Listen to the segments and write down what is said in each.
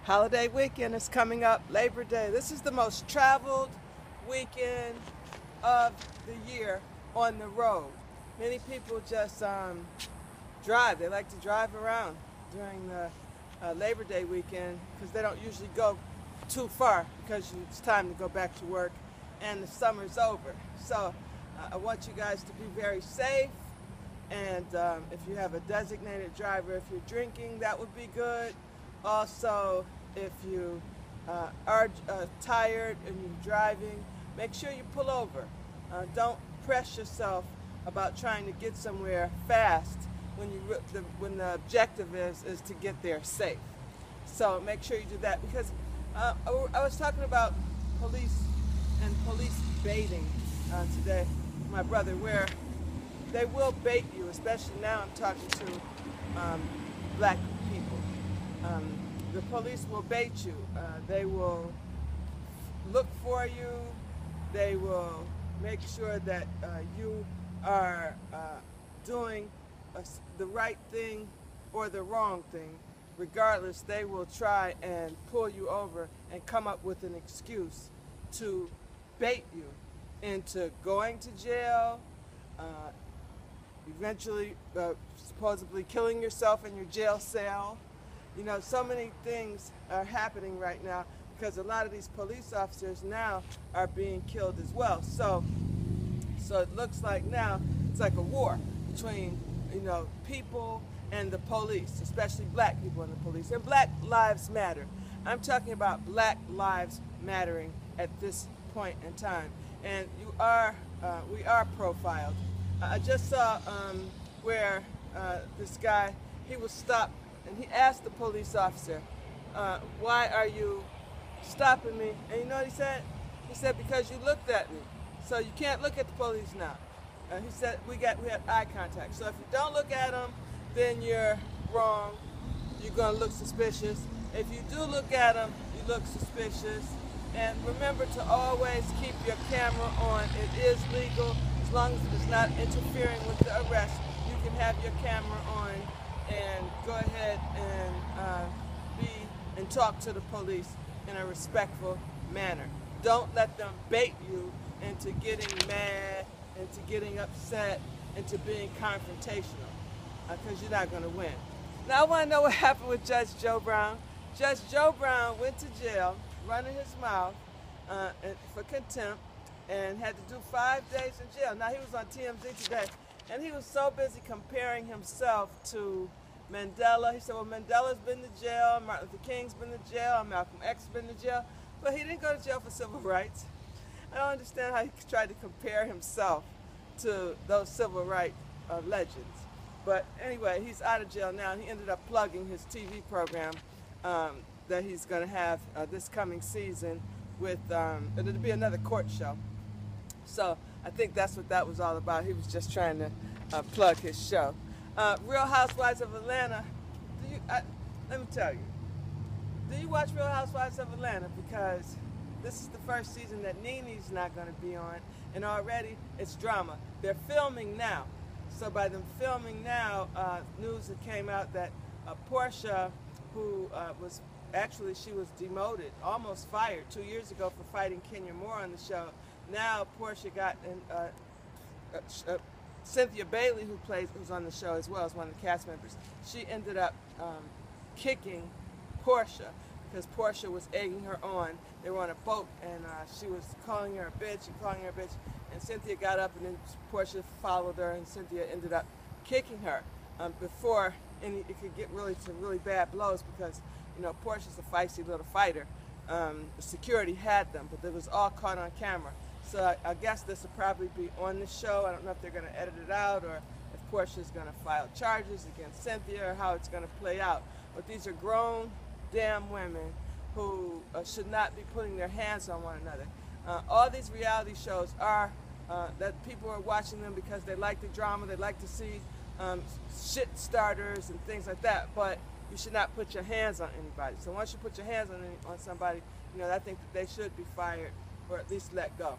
Holiday weekend is coming up, Labor Day. This is the most traveled weekend of the year on the road. Many people just drive. They like to drive around during the Labor Day weekend because they don't usually go too far because it's time to go back to work and the summer's over. So I want you guys to be very safe, and if you have a designated driver, if you're drinking, that would be good. Also, if you are tired and you're driving, make sure you pull over. Don't press yourself about trying to get somewhere fast when the objective is to get there safe. So make sure you do that, because I was talking about police and police baiting today with my brother, where they will bait you, especially now I'm talking to black people. The police will bait you. They will look for you. They will make sure that you are doing the right thing or the wrong thing. Regardless, they will try and pull you over and come up with an excuse to bait you into going to jail, eventually supposedly killing yourself in your jail cell. You know, so many things are happening right now because a lot of these police officers now are being killed as well. So it looks like now it's like a war between, people and the police, especially black people and the police. And Black Lives Matter. I'm talking about Black Lives Mattering at this point in time. And we are profiled. I just saw where this guy, he was stopped, and he asked the police officer, why are you stopping me? And you know what he said? He said, because you looked at me. So you can't look at the police now. He said, we had eye contact. So if you don't look at them, then you're wrong. You're going to look suspicious. If you do look at them, you look suspicious. And remember to always keep your camera on. It is legal. As long as it is not interfering with the arrest, you can have your camera on and go ahead and talk to the police in a respectful manner. Don't let them bait you into getting mad, into getting upset, into being confrontational, because you're not going to win. Now I want to know what happened with Judge Joe Brown. Judge Joe Brown went to jail, running his mouth for contempt, and had to do 5 days in jail. Now he was on TMZ today, and he was so busy comparing himself to Mandela. He said, well, Mandela's been to jail, Martin Luther King's been to jail, Malcolm X been to jail, but he didn't go to jail for civil rights. I don't understand how he tried to compare himself to those civil rights legends. But anyway, he's out of jail now, and he ended up plugging his TV program that he's going to have this coming season with, it'll be another court show. So I think that's what that was all about. He was just trying to plug his show. Real Housewives of Atlanta, let me tell you, do you watch Real Housewives of Atlanta? Because this is the first season that Nene's not going to be on, and already it's drama. They're filming now. So by them filming now, news that came out that Portia, who she was demoted, almost fired 2 years ago for fighting Kenya Moore on the show. Now Portia got Cynthia Bailey, who's on the show as well as one of the cast members. She ended up kicking Portia because Portia was egging her on. They were on a boat, and she was calling her a bitch and Cynthia got up, and then Portia followed her, and Cynthia ended up kicking her before it could get to really bad blows, because Portia's a feisty little fighter. The security had them, but it was all caught on camera. So I guess this will probably be on the show. I don't know if they're going to edit it out, or if Portia's going to file charges against Cynthia, or how it's going to play out. But these are grown damn women who should not be putting their hands on one another. All these reality shows are that people are watching them because they like the drama, they like to see shit starters and things like that, but you should not put your hands on anybody. So once you put your hands on somebody, I think that they should be fired or at least let go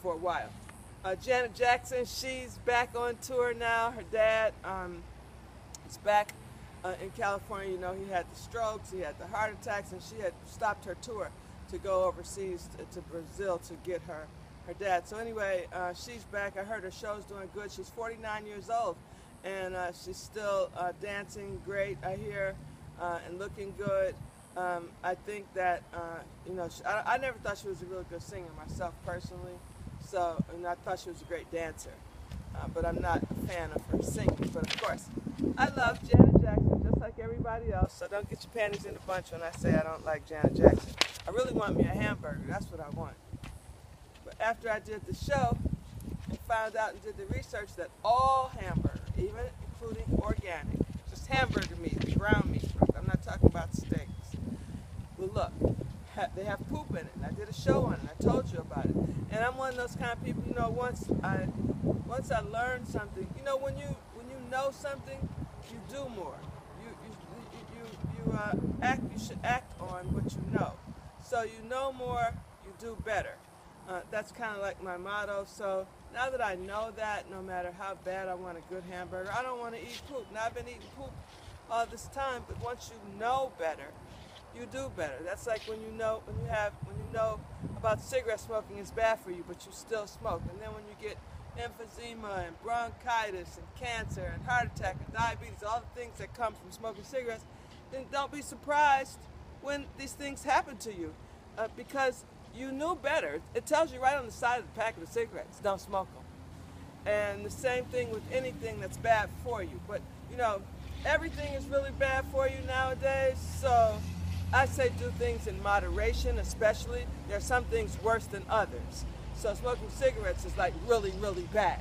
for a while. Janet Jackson, she's back on tour now. Her dad is back in California, you know, he had the strokes, he had the heart attacks, and she had stopped her tour to go overseas to Brazil to get her dad. So anyway, she's back. I heard her show's doing good. She's 49 years old, and she's still dancing great, I hear, and looking good. I think that, you know, I never thought she was a really good singer myself personally, so, and I thought she was a great dancer, but I'm not a fan of her singing. But of course, I love Janet Jackson just like everybody else, so don't get your panties in a bunch when I say I don't like Janet Jackson. I really want me a hamburger. That's what I want. But after I did the show and found out and did the research that all hamburger, even including organic, just hamburger meat, ground meat, I'm not talking about steaks. Well, look, they have poop in it, and I did a show on it, and I told you about it. And I'm one of those kind of people, you know, once I learn something, you know, when you know something, you do more. You should act on what you know. So you know more, you do better. That's kind of like my motto. So now that I know that, no matter how bad I want a good hamburger, I don't want to eat poop. Now I've been eating poop all this time, but once you know better, you do better. That's like when you know about cigarette smoking is bad for you, but you still smoke. And then when you get emphysema and bronchitis and cancer and heart attack and diabetes, all the things that come from smoking cigarettes, then don't be surprised when these things happen to you, because you knew better. It tells you right on the side of the packet of cigarettes, don't smoke them. And the same thing with anything that's bad for you. But, you know, everything is really bad for you nowadays, so I say do things in moderation, especially. There are some things worse than others. So smoking cigarettes is like really, really bad.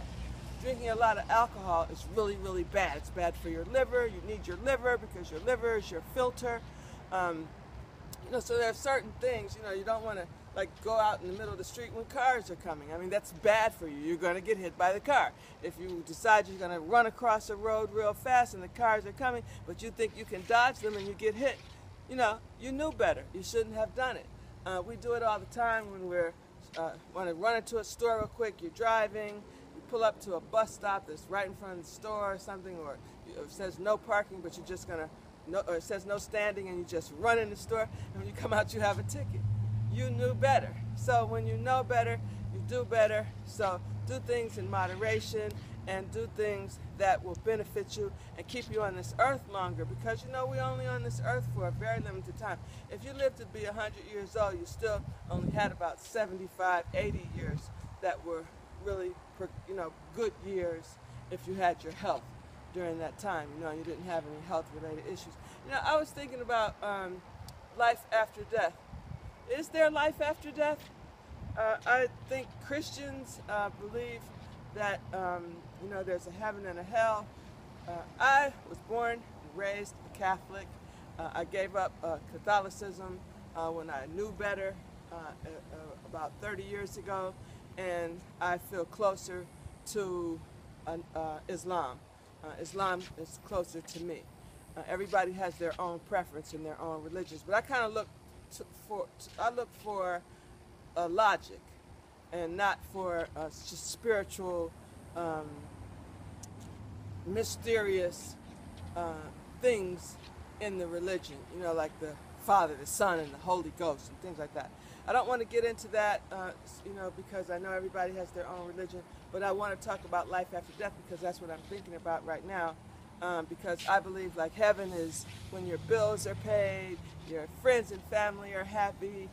Drinking a lot of alcohol is really, really bad. It's bad for your liver. You need your liver because your liver is your filter. You know, so there are certain things, you know, you don't want to like go out in the middle of the street when cars are coming. I mean, that's bad for you. You're going to get hit by the car. If you decide you're going to run across a road real fast and the cars are coming, but you think you can dodge them and you get hit, you know, you knew better. You shouldn't have done it. We do it all the time when we're want to run into a store real quick. You're driving, you pull up to a bus stop that's right in front of the store or something, or it says no parking, but you're just going to, or it says no standing, and you just run in the store, and when you come out, you have a ticket. You knew better. So when you know better, you do better. So do things in moderation and do things that will benefit you and keep you on this earth longer, because you know we're only on this earth for a very limited time. If you lived to be 100 years old, you still only had about 75, 80 years that were really, you know, good years if you had your health during that time. You know, you didn't have any health-related issues. You know, I was thinking about life after death. Is there life after death? I think Christians believe that, you know, there's a heaven and a hell. I was born and raised a Catholic. I gave up Catholicism when I knew better about 30 years ago, and I feel closer to Islam. Islam is closer to me. Everybody has their own preference in their own religions, but I kind of look for logic and not for just spiritual, mysterious things in the religion, you know, like the Father, the Son, and the Holy Ghost, and things like that. I don't want to get into that, you know, because I know everybody has their own religion, but I want to talk about life after death because that's what I'm thinking about right now. Because I believe like heaven is when your bills are paid, your friends and family are happy,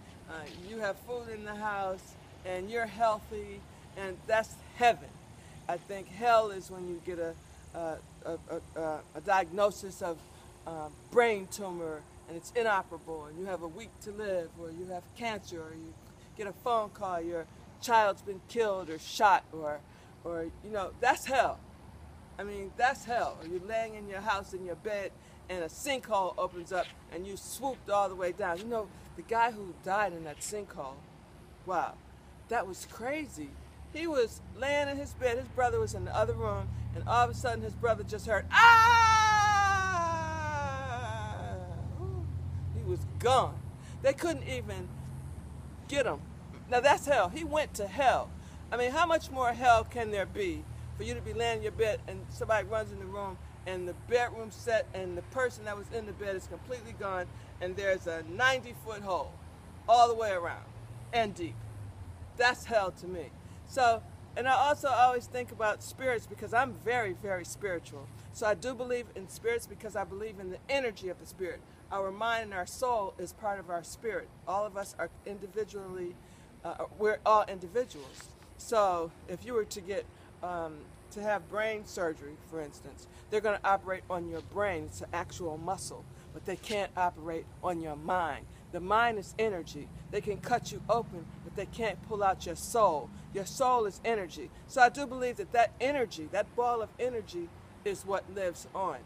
you have food in the house, and you're healthy, and that's heaven. I think hell is when you get a diagnosis of brain tumor and it's inoperable, and you have a week to live, or you have cancer, or you get a phone call, your child's been killed or shot, or you know, that's hell. I mean, that's hell. Or you're laying in your house in your bed and a sinkhole opens up and you swooped all the way down. You know, the guy who died in that sinkhole, wow, that was crazy. He was laying in his bed, his brother was in the other room, and all of a sudden his brother just heard, ah! He was gone. They couldn't even get him. Now that's hell. He went to hell. I mean, how much more hell can there be for you to be laying in your bed and somebody runs in the room and the bedroom set and the person that was in the bed is completely gone, and there's a 90-foot hole all the way around and deep. That's hell to me. So, and I also always think about spirits because I'm very, very spiritual. So I do believe in spirits because I believe in the energy of the spirit. Our mind and our soul is part of our spirit. All of us are individually, we're all individuals. So if you were to get, to have brain surgery, for instance, they're going to operate on your brain. It's an actual muscle, but they can't operate on your mind. The mind is energy. They can cut you open, but they can't pull out your soul. Your soul is energy. So I do believe that that energy, that ball of energy, is what lives on.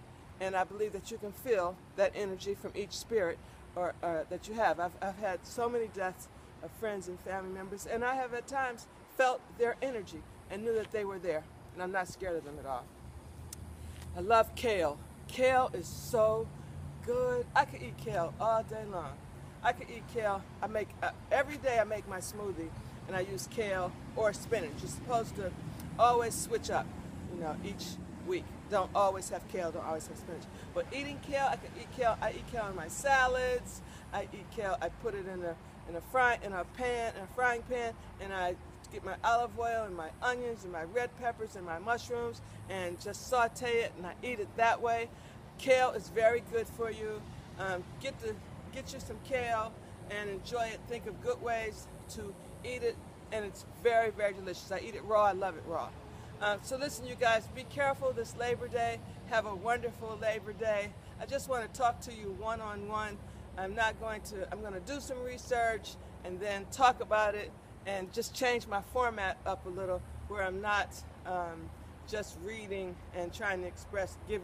And I believe that you can feel that energy from each spirit or that you have. I've had so many deaths of friends and family members, and I have at times felt their energy and knew that they were there. And I'm not scared of them at all. I love kale. Kale is so good. I could eat kale all day long. I could eat kale. I make every day I make my smoothie, and I use kale or spinach. You're supposed to always switch up, you know, each week. Don't always have kale, don't always have spinach. But eating kale, I can eat kale. I eat kale in my salads. I eat kale. I put it in a frying pan, and I get my olive oil and my onions and my red peppers and my mushrooms and just saute it, and I eat it that way. Kale is very good for you. Get you some kale and enjoy it. Think of good ways to eat it, and it's very, very delicious. I eat it raw. I love it raw. So listen, you guys, be careful this Labor Day. Have a wonderful Labor Day. I just want to talk to you one-on-one. I'm going to do some research and then talk about it and just change my format up a little where I'm not just reading and trying to give